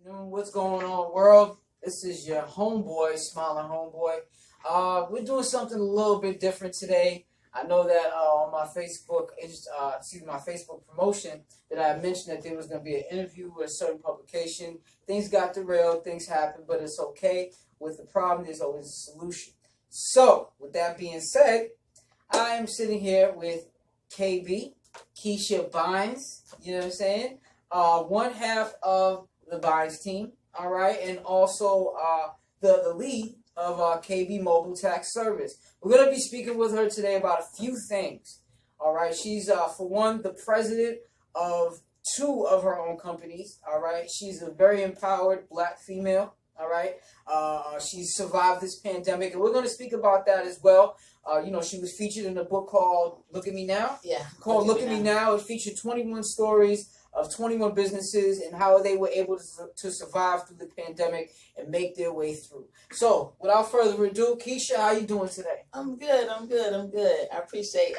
afternoon. What's going on, world? This is your homeboy, Smiling Homeboy. We're doing something a little bit different today. I know that on my Facebook, my Facebook promotion, that I mentioned that there was going to be an interview with a certain publication. Things got derailed, things happened, but it's okay. With the problem, there's always a solution. So, with that being said, I am sitting here with KB, Kesha Bynes, you know what I'm saying? One half of the Bynes Team, all right, and also the lead of KB Mobile Tax Service. We're going to be speaking with her today about a few things, all right? She's, for one, the president of two of her own companies, all right? She's a very empowered black female, all right? She's survived this pandemic, and we're going to speak about that as well. She was featured in a book called Look at Me Now. Yeah. Called Look at Me Now. It featured 21 stories of 21 businesses and how they were able to survive through the pandemic and make their way through. So, without further ado, Kesha, how you doing today? I'm good. I appreciate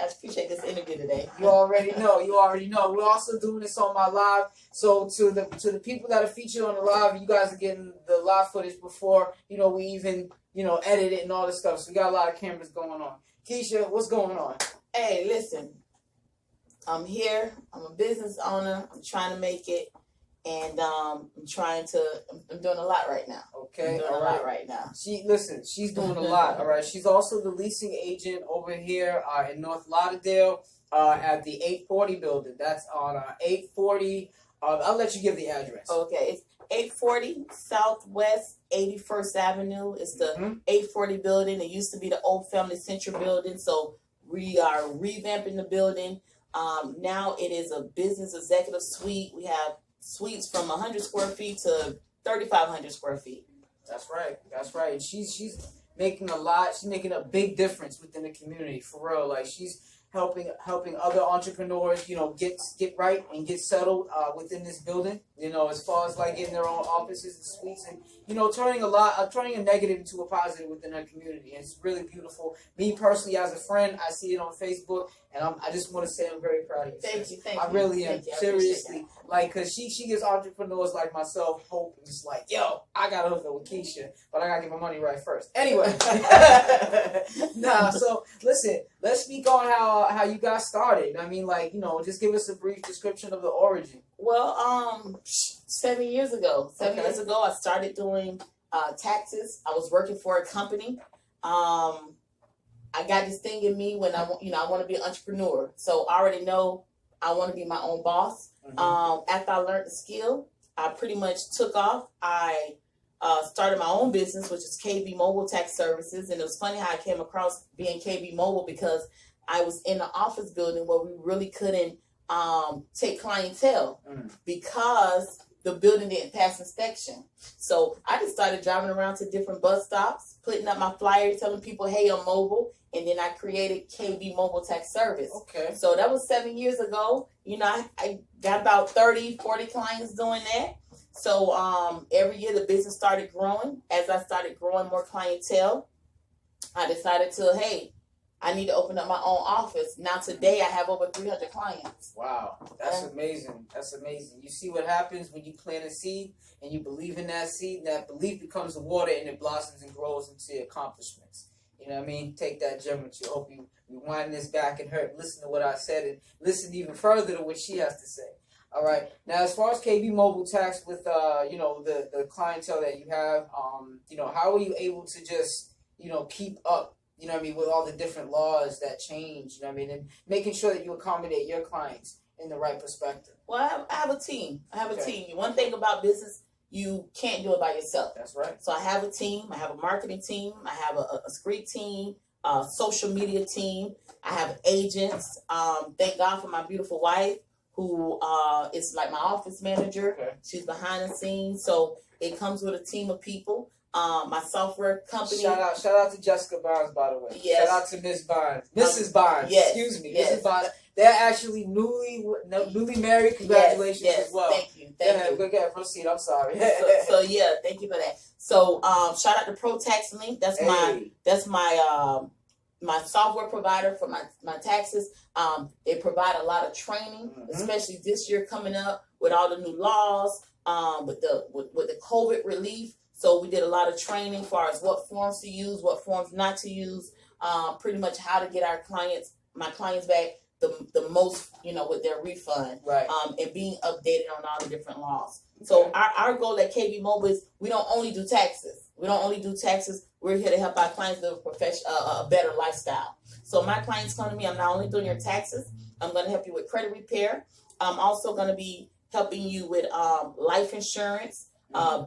this interview today. You already know. We're also doing this on my live. So to the people that are featured on the live, you guys are getting the live footage before, we even, edit it and all this stuff. So we got a lot of cameras going on. Kesha, what's going on? Hey, listen. I'm here. I'm a business owner. I'm trying to make it. And I'm doing a lot right now. Okay. I'm doing a lot right now. She's doing a lot, all right? She's also the leasing agent over here in North Laudedrdale at the 840 building. That's on 840. I'll let you give the address. Okay. It's 840 Southwest 81st Avenue. It's the 840 building. It used to be the Old Family Central building. So we are revamping the building. Now it is a business executive suite. We have suites from 100 square feet to 3,500 square feet. That's right. And she's making a lot. She's making a big difference within the community, for real. Like, she's helping other entrepreneurs, get right and get settled within this building. As far as like getting their own offices and suites, and turning a negative into a positive within her community. And it's really beautiful. Me personally, as a friend, I see it on Facebook, and I just want to say I'm very proud of you. Thank you. I really am. Seriously, because she gives entrepreneurs like myself hope, and it's like, yo, I gotta hook up with Kesha, but I gotta get my money right first. Anyway, so listen, let's speak on how you got started. I mean, just give us a brief description of the origin. Well, 7 years ago. 7 years ago, I started doing taxes. I was working for a company. I got this thing in me when I want to be an entrepreneur. So I already know I want to be my own boss. After I learned the skill, I pretty much took off. I started my own business, which is KB Mobile Tax Services. And it was funny how I came across being KB Mobile, because I was in the office building where we really couldn't take clientele because the building didn't pass inspection. So I just started driving around to different bus stops, putting up my flyers, telling people, hey, I'm mobile. And then I created KB Mobile Tax Service. Okay. So that was 7 years ago. I got about 30, 40 clients doing that. So every year the business started growing. As I started growing more clientele, I decided I need to open up my own office. Now today I have over 300 clients. Wow, that's amazing. That's amazing. You see what happens when you plant a seed and you believe in that seed, and that belief becomes a water and it blossoms and grows into accomplishments. You know what I mean? Take that gem with you. I hope you wind this back and listen to what I said and listen even further to what she has to say. All right. Now, as far as KB Mobile Tax with, the clientele that you have, how are you able to just, keep up, with all the different laws that change, and making sure that you accommodate your clients in the right perspective? Well, I have a team. One thing about business, you can't do it by yourself. That's right. So I have a team. I have a marketing team. I have a script team, a social media team. I have agents. Thank God for my beautiful wife, who is like my office manager. Okay. She's behind the scenes. So it comes with a team of people. My software company. Shout out to Jessica Bynes, by the way. Yes. Shout out to Miss Bynes. Mrs. Bynes. Yes. Excuse me. Yes. Mrs. Bynes. They're actually newly married. Congratulations as well. Thank you. Thank you. Go ahead, proceed. I'm sorry. so yeah, thank you for that. So shout out to Pro Tax Link. That's my software provider for my taxes. They provide a lot of training, especially this year coming up with all the new laws. with the COVID relief. So we did a lot of training as far as what forms to use, what forms not to use, pretty much how to get my clients back the most, with their refund, right? And being updated on all the different laws. So our goal at KB Mobile is we don't only do taxes. We're here to help our clients live a better lifestyle. So my clients come to me. I'm not only doing your taxes. I'm going to help you with credit repair. I'm also going to be helping you with life insurance,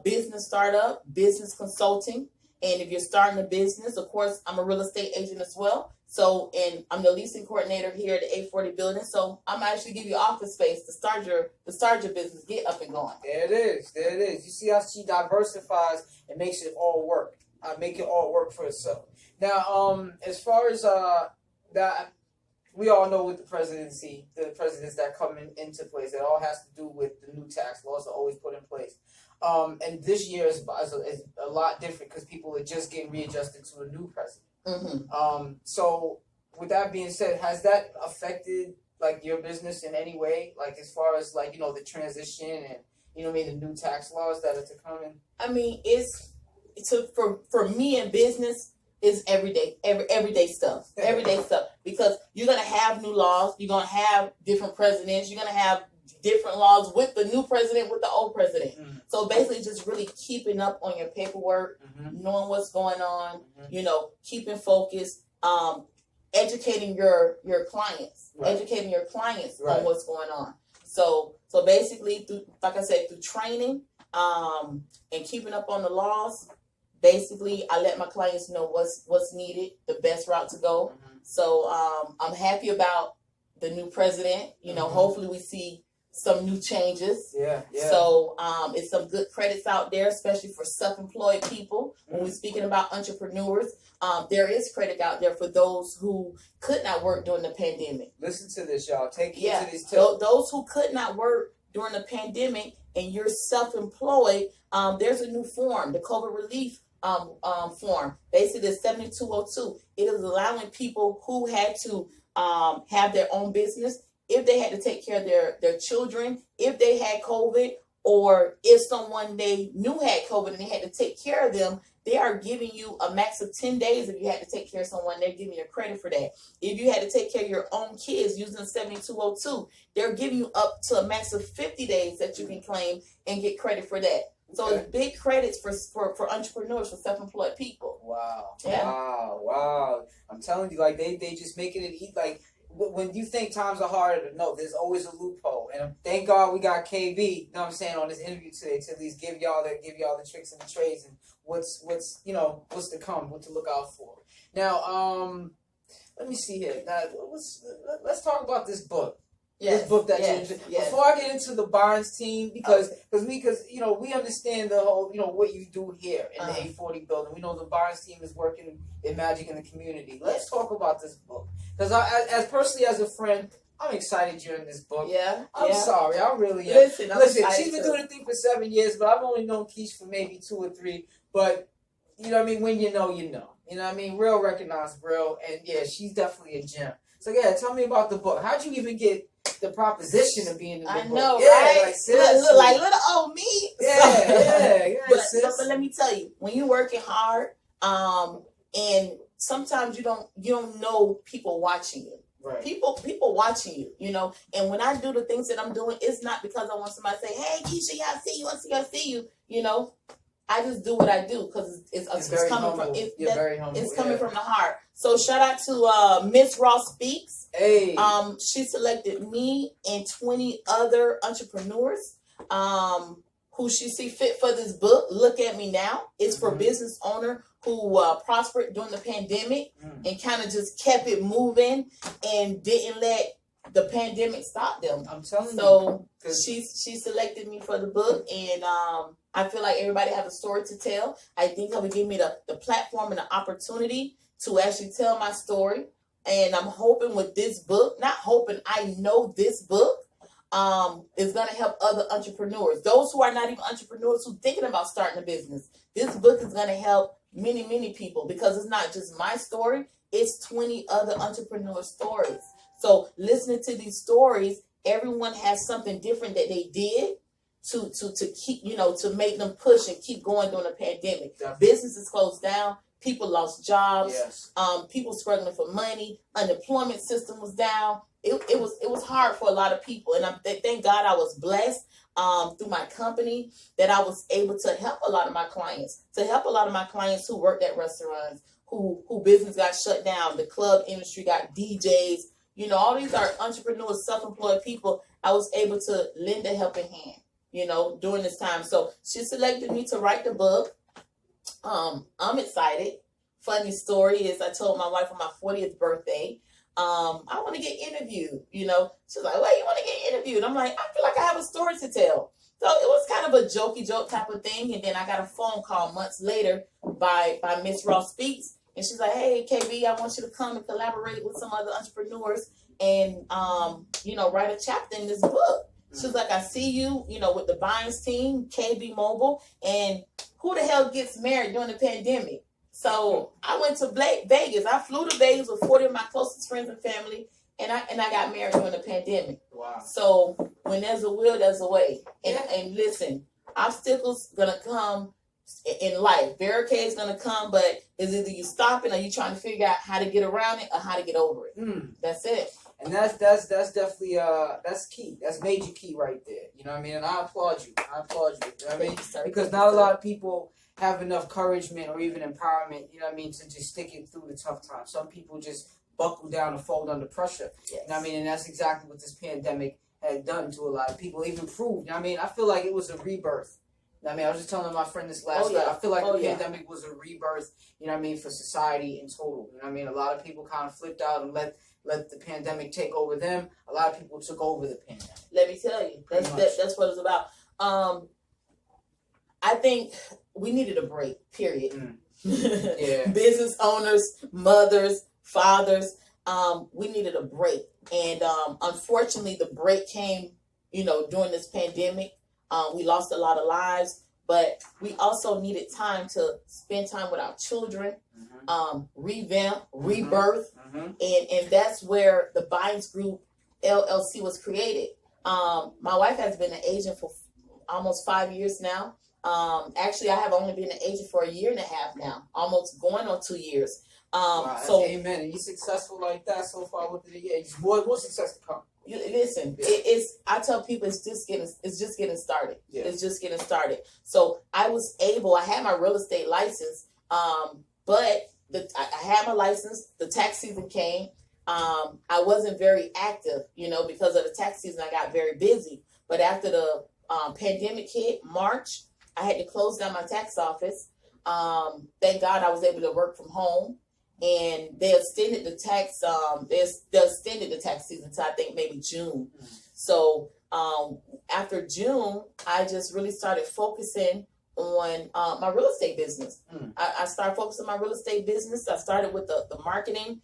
business startup, business consulting. And if you're starting a business, of course, I'm a real estate agent as well. So, and I'm the leasing coordinator here at the 840 building. So I'm actually give you office space to start your business, get up and going. There it is. You see how she diversifies and makes it all work. Make it all work for itself. Now, as far as that, we all know with the presidents that come into place, it all has to do with the new tax laws that are always put in place. And this year is a lot different because people are just getting readjusted to a new president. Mm-hmm. So with that being said, has that affected like your business in any way? Like as far as like, the transition and, the new tax laws that are to come in? I mean, for me in business, it's everyday stuff. Everyday stuff. Because you're going to have new laws. You're going to have different presidents. You're going to have different laws with the new president, with the old president. Mm-hmm. So basically just really keeping up on your paperwork, knowing what's going on, keeping focused, educating your clients, right. on what's going on. So basically, through training and keeping up on the laws, basically I let my clients know what's needed, the best route to go. So I'm happy about the new president. Hopefully we see some new changes. Yeah. So it's some good credits out there, especially for self-employed people. When we're speaking about entrepreneurs, there is credit out there for those who could not work during the pandemic. Listen to this, y'all. Take heed to these tips. Those who could not work during the pandemic and you're self-employed, there's a new form, the COVID relief form. Basically, the 7202. It is allowing people who had to have their own business, if they had to take care of their children, if they had COVID, or if someone they knew had COVID and they had to take care of them, they are giving you a max of 10 days. If you had to take care of someone, they're giving you credit for that. If you had to take care of your own kids using 7202, they're giving you up to a max of 50 days that you can claim and get credit for that. So it's big credits for entrepreneurs, for self-employed people. Wow. Yeah. Wow. I'm telling you, like they just making it eat like when you think times are harder, no, there's always a loophole. And thank God we got KB, you know what I'm saying, on this interview today to at least give y'all the tricks and the trades and what's to come, what to look out for. Now, let me see here. Now, let's talk about this book. Yes, this book that before I get into the Bynes Team, because we understand the whole what you do here in the 840 building. We know the Bynes Team is working in magic in the community. Let's talk about this book, because as personally as a friend, I'm excited you're in this book. I'm sorry, I really am. Listen, she's been doing the thing for 7 years, but I've only known Kesha for maybe 2 or 3. But you know what I mean, when you know, you know. You know what I mean, real recognized, real, and yeah, she's definitely a gem. So yeah, tell me about the book. How'd you even get the proposition of being in the book? I know, yeah, right? Like, like little old me. Yeah, but let me tell you, when you're working hard, and sometimes you don't know people watching you. Right. People watching you, and when I do the things that I'm doing, it's not because I want somebody to say, "Hey, Kesha, yeah, I see you. I see you." I just do what I do because it's coming from it's coming from the heart. So shout out to Miss Ross Speaks. Hey. She selected me and 20 other entrepreneurs who she see fit for this book. Look at Me Now. It's for business owner who prospered during the pandemic and kind of just kept it moving and didn't let the pandemic stop them. I'm telling you. So she selected me for the book, and I feel like everybody has a story to tell. I think that would give me the platform and the opportunity to actually tell my story. And I'm hoping with this book, I know this book is going to help other entrepreneurs. Those who are not even entrepreneurs who thinking about starting a business. This book is going to help many, many people because it's not just my story. It's 20 other entrepreneur stories. So listening to these stories, everyone has something different that they did to keep, to make them push and keep going during the pandemic. Definitely. Businesses closed down. People lost jobs. Yes. People struggling for money. Unemployment system was down. It was hard for a lot of people, and thank God I was blessed through my company that I was able to help a lot of my clients. Who worked at restaurants, who business got shut down, the club industry got DJs. All these are entrepreneurs, self-employed people. I was able to lend a helping hand, during this time. So she selected me to write the book. I'm excited. Funny story is I told my wife on my 40th birthday, I want to get interviewed. She's like, "Wait, you want to get interviewed?" I'm like, "I feel like I have a story to tell." So it was kind of a jokey joke type of thing. And then I got a phone call months later by Miss Ross Speaks. And she's like, "Hey, KB, I want you to come and collaborate with some other entrepreneurs and, write a chapter in this book." She's like, "I see you, with the Bynes Team, KB Mobile, and who the hell gets married during the pandemic?" So I went to Vegas. I flew to Vegas with 40 of my closest friends and family, and I got married during the pandemic. Wow. So when there's a will, there's a way. And listen, obstacles gonna come in life. Barricades gonna come, but it's either you stopping or you trying to figure out how to get around it or how to get over it. That's it. And that's definitely that's key. That's major key right there. You know what I mean? And I applaud you. You know what I mean? Because not a lot of people have enough encouragement or even empowerment, you know what I mean, to just stick it through the tough times. Some people just buckle down and fold under pressure. Yes. You know what I mean? And that's exactly what this pandemic had done to a lot of people, even proved. You know what I mean? I feel like it was a rebirth. You know what I mean? I was just telling my friend this last night. I feel like the pandemic was a rebirth, you know what I mean, for society in total. You know what I mean? A lot of people kind of flipped out and let the pandemic take over them. A lot of people took over the pandemic. Let me tell you, that's what it's about. I think we needed a break, period. Yeah. Business owners, mothers, fathers, we needed a break. And unfortunately, the break came, during this pandemic. We lost a lot of lives, but we also needed time to spend time with our children, revamp, rebirth. And that's where the Bynes Group LLC was created. My wife has been an agent for almost 5 years now. Actually, I have only been an agent for 1.5 years now, almost going on 2 years. Wow, so amen. And you successful like that so far within a year. More success to come. Listen, I tell people it's just getting started. Yeah. It's just getting started. So I had my real estate license, but I had my license. The tax season came. I wasn't very active, because of the tax season. I got very busy. But after the pandemic hit, March, I had to close down my tax office. Thank God I was able to work from home. And they extended the tax. They extended the tax season to I think maybe June. So after June, I just really started focusing on my real estate business. I started focusing on my real estate business. I started with the marketing.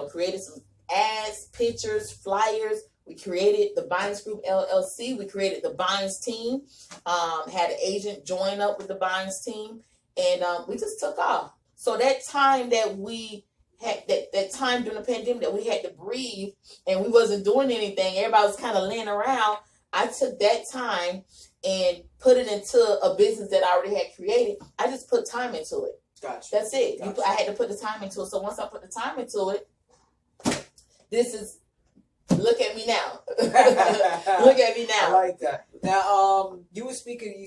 Created some ads, pictures, flyers. We created the Bynes Group LLC. We created the Bynes Team. Had an agent join up with the Bynes Team, and we just took off. So that time that we had, that time during the pandemic that we had to breathe and we wasn't doing anything, everybody was kind of laying around, I took that time and put it into a business that I already had created. I just put time into it. Gotcha. That's it. Gotcha. I had to put the time into it. So once I put the time into it, look at me now. Look at me now. I like that. Now, you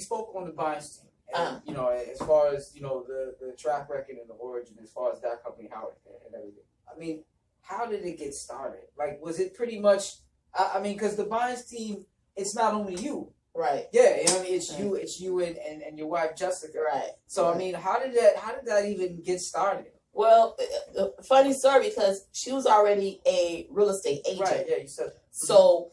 spoke on the Bynes Team. And, as far as, the track record and the origin, as far as that company, how and everything. I mean, how did it get started? Like, was it pretty much, because the Bynes Team, it's not only you. Right. Yeah, it's you and your wife, Jessica. Right. So, I mean, how did that even get started? Well, funny story, because she was already a real estate agent. Right, yeah, you said that. So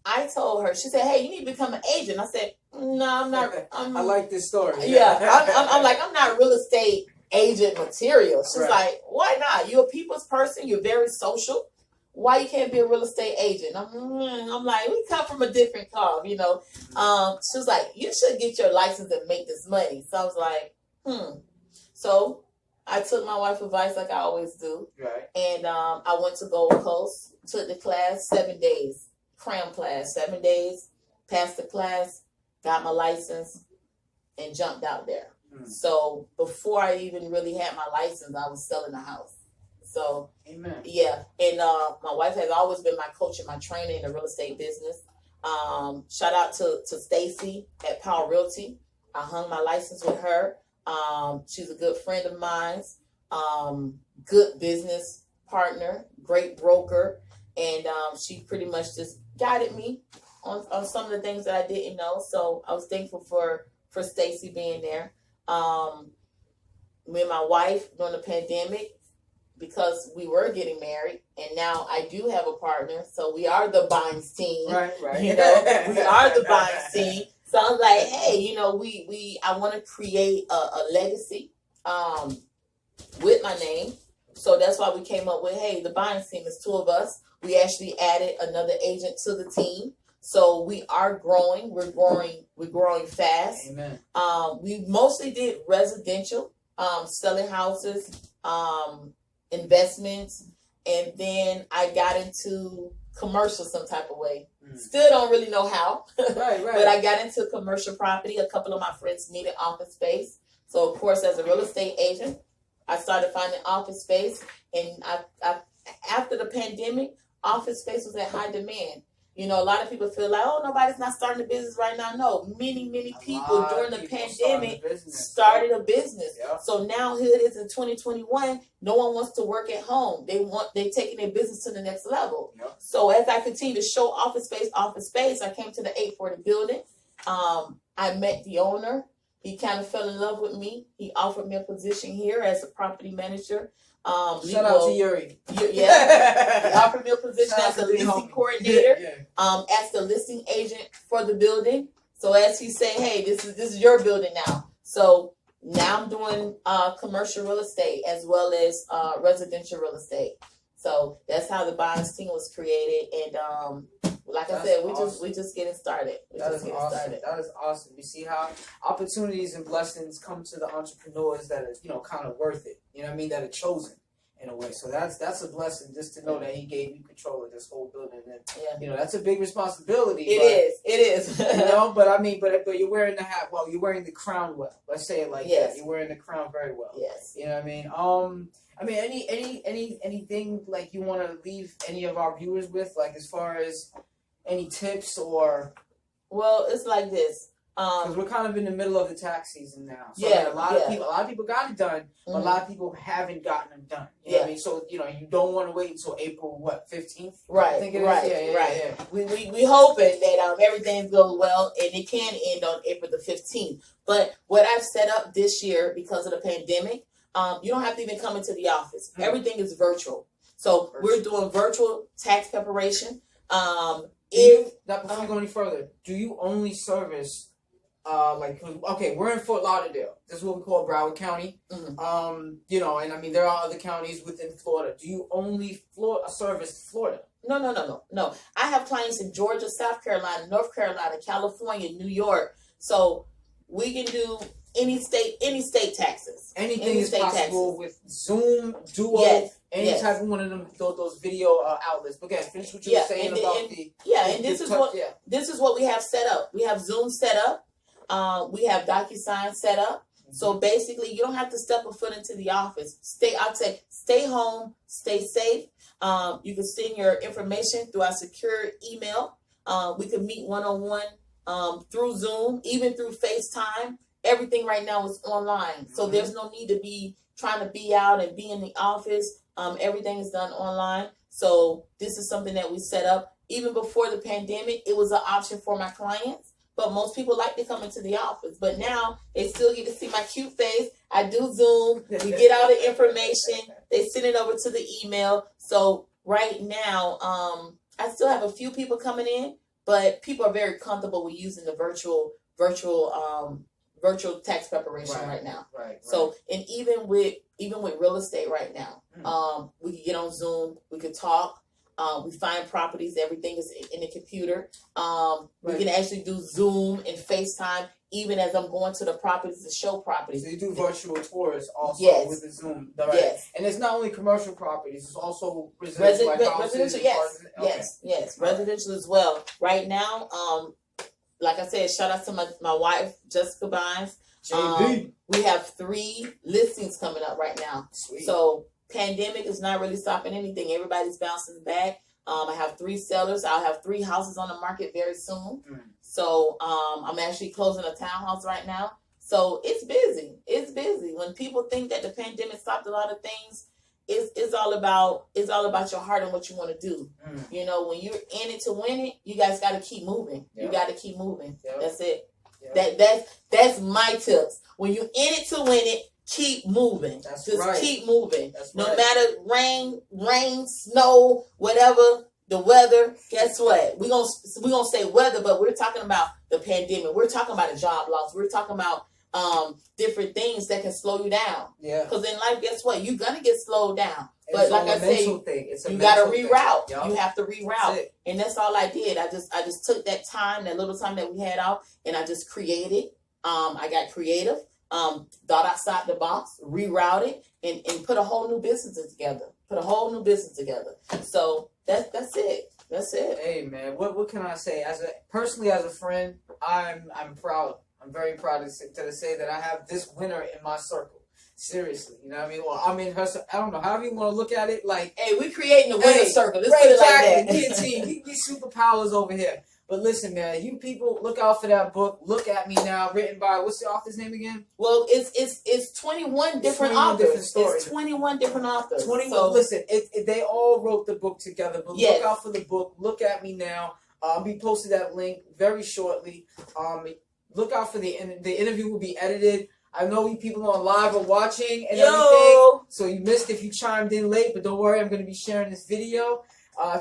I told her, she said, "Hey, you need to become an agent." I said, "No, I'm not." I like this story. Yeah, I'm like, I'm not real estate agent material. She's like, "Why not? You're a people's person. You're very social. Why you can't be a real estate agent?" I'm like, we come from a different club, She was like, "You should get your license and make this money." So I was like, So I took my wife's advice like I always do. Right. And I went to Gold Coast, took the class 7 days, cram class, 7 days, passed the class, got my license, and jumped out there. So before I even really had my license, I was selling a house. So, amen. Yeah. And my wife has always been my coach and my trainer in the real estate business. Shout out to Stacy at Power Realty. I hung my license with her. She's a good friend of mine. Good business partner, great broker. And she pretty much just guided me on some of the things that I didn't know. So I was thankful for Stacy being there. Me and my wife during the pandemic, because we were getting married, and now I do have a partner, so we are the Bynes Team. Right. You know, we are the Bynes Team. So I was like, hey, you know, I want to create a legacy with my name. So that's why we came up with, hey, the Bynes Team is 2 of us. We actually added another agent to the team. So we are growing. We're growing fast. Amen. We mostly did residential, selling houses, investments, and then I got into commercial some type of way. Still don't really know how. Right. But I got into commercial property. A couple of my friends needed office space. So of course, as a real estate agent, I started finding office space. And I after the pandemic, office space was at high demand. You know, a lot of people feel like, oh, nobody's not starting a business right now. No, many people during the pandemic started a business. Yeah. So now here it is in 2021. No one wants to work at home. They're taking their business to the next level. Yeah. So as I continue to show office space, I came to the 840 building. I met the owner. He kind of fell in love with me. He offered me a position here as a property manager. Shout out to Yuri. Yeah. He offered me a position as a listing coordinator, Yeah. as the listing agent for the building. So as he said, hey, this is your building now. So now I'm doing commercial real estate as well as residential real estate. So that's how the Bynes Team was created. And like I said, we just getting started. That is awesome. You see how opportunities and blessings come to the entrepreneurs that are, kind of worth it. You know what I mean? That are chosen in a way. So that's a blessing just to know that he gave you control of this whole building. And that's a big responsibility. It is. But I mean, but you're wearing the hat well. You're wearing the crown well. Let's say it like that. You're wearing the crown very well. Yes. You know what I mean? Anything like you want to leave any of our viewers with, like as far as any tips or? Well, it's like this. Because we're kind of in the middle of the tax season now. So a lot of people got it done, but a lot of people haven't gotten them done. You know what I mean? So, you don't want to wait until April, 15th? Right, I think it is. Right. We hoping that everything goes well, and it can end on April the 15th. But what I've set up this year because of the pandemic, you don't have to even come into the office. Everything is virtual. So we're doing virtual tax preparation. Before you go any further, do you only service we're in Fort Lauderdale. This is what we call Broward County. Mm-hmm. And I mean there are other counties within Florida. Do you only service Florida? No. I have clients in Georgia, South Carolina, North Carolina, California, New York. So we can do any state taxes. Anything is possible with Zoom, Duo, any type of one of them those video outlets. But again, finish what you were saying about this is what we have set up. We have Zoom set up. We have DocuSign set up. So basically, you don't have to step a foot into the office. Stay home, stay safe. You can send your information through our secure email. We can meet one-on-one through Zoom, even through FaceTime. Everything right now is online. So there's no need to be trying to be out and be in the office. Everything is done online. So this is something that we set up. Even before the pandemic, it was an option for my clients. But most people like to come into the office. But now they still get to see my cute face. I do Zoom. We get all the information. They send it over to the email. So right now, I still have a few people coming in, but people are very comfortable with using the virtual tax preparation right now. Right. So, and even with real estate right now, we can get on Zoom. We can talk. We find properties. Everything is in the computer. We can actually do Zoom and FaceTime, even as I'm going to the properties to show properties. So you do virtual tours also with the Zoom. Right? Yes. And it's not only commercial properties. It's also residential. Residential, yes. Residential as well. Right now, like I said, shout out to my wife, Jessica Bynes. We have 3 listings coming up right now. Sweet. So pandemic is not really stopping anything. Everybody's bouncing back. I have 3 sellers. I'll have 3 houses on the market very soon. So I'm actually closing a townhouse right now. So it's busy. It's busy. When people think that the pandemic stopped a lot of things, it's all about your heart and what you want to do. You know, when you're in it to win it, you guys got to keep moving. You got to keep moving. That's it. That's my tips. When you're in it to win it, keep moving. Just keep moving. No matter rain, snow, whatever the weather. Guess what? We gonna say weather, but we're talking about the pandemic. We're talking about a job loss. We're talking about different things that can slow you down. Because in life, guess what? You're gonna get slowed down. But like I say, you gotta reroute. You have to reroute, and that's all I did. I just took that time, that little time that we had out, and I just created. I got creative. Thought outside the box, rerouted, and put a whole new business together. So that's it. Hey man, what can I say? Personally as a friend, I'm proud. I'm very proud to say that I have this winner in my circle. Seriously, you know what I mean? Well, I mean, I don't know, however you want to look at it. Like, hey, we creating a winner circle. Let's put it like that. We a team. We superpowers over here. But listen, man, you people, look out for that book. Look at Me Now, written by, what's the author's name again? Well, it's 21 different authors. It's 21 different authors. 21. So, listen, they all wrote the book together. But look out for the book. Look at Me Now. I'll be posting that link very shortly. Look out for the interview will be edited. I know you people on live are watching and everything, so you missed if you chimed in late, but don't worry, I'm going to be sharing this video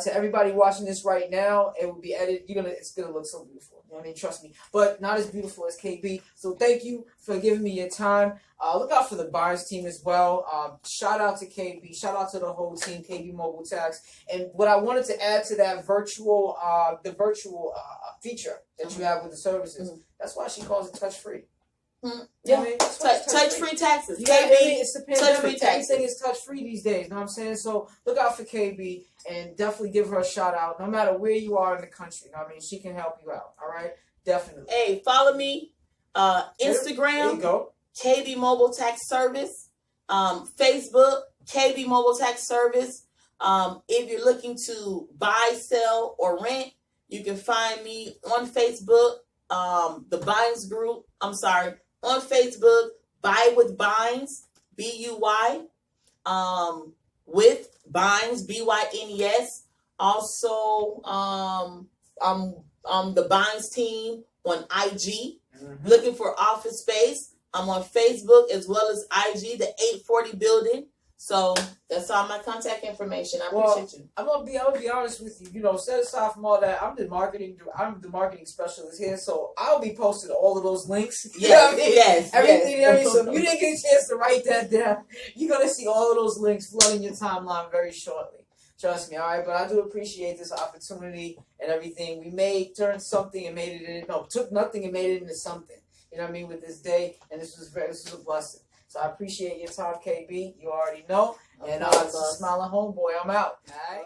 to everybody watching this right now. It will be edited. It's gonna look so beautiful. You know what I mean? Trust me, but not as beautiful as KB. So thank you for giving me your time. Look out for the Bynes team as well. Shout out to KB. Shout out to the whole team, KB Mobile Tax. And what I wanted to add to that virtual feature that you have with the services. That's why she calls it touch free. Yeah, I mean? touch free taxes. You know, it's the pandemic. Everything is touch free these days. You know what I'm saying? So look out for KB and definitely give her a shout out. No matter where you are in the country, you know what I mean? She can help you out. All right, definitely. Hey, follow me. Instagram. There you go. KB Mobile Tax Service. Facebook. KB Mobile Tax Service. If you're looking to buy, sell, or rent, you can find me on Facebook. The Bynes Group. On Facebook, Buy with Bynes, BUY, with Bynes, BYNES. Also, the Bynes Team on IG, looking for office space. I'm on Facebook as well as IG, the 840 building. So that's all my contact information. I appreciate you. I'm gonna be honest with you. You know, set aside from all that, I'm the marketing specialist here, so I'll be posting all of those links. Yes, everything. Yes. So if you didn't get a chance to write that down, you're gonna see all of those links flooding your timeline very shortly. Trust me, all right. But I do appreciate this opportunity and everything. We turned something and made it took nothing and made it into something. You know what I mean? With this day, and this was a blessing. So I appreciate your time, KB. You already know. And this is Smiling Homeboy. I'm out. All right.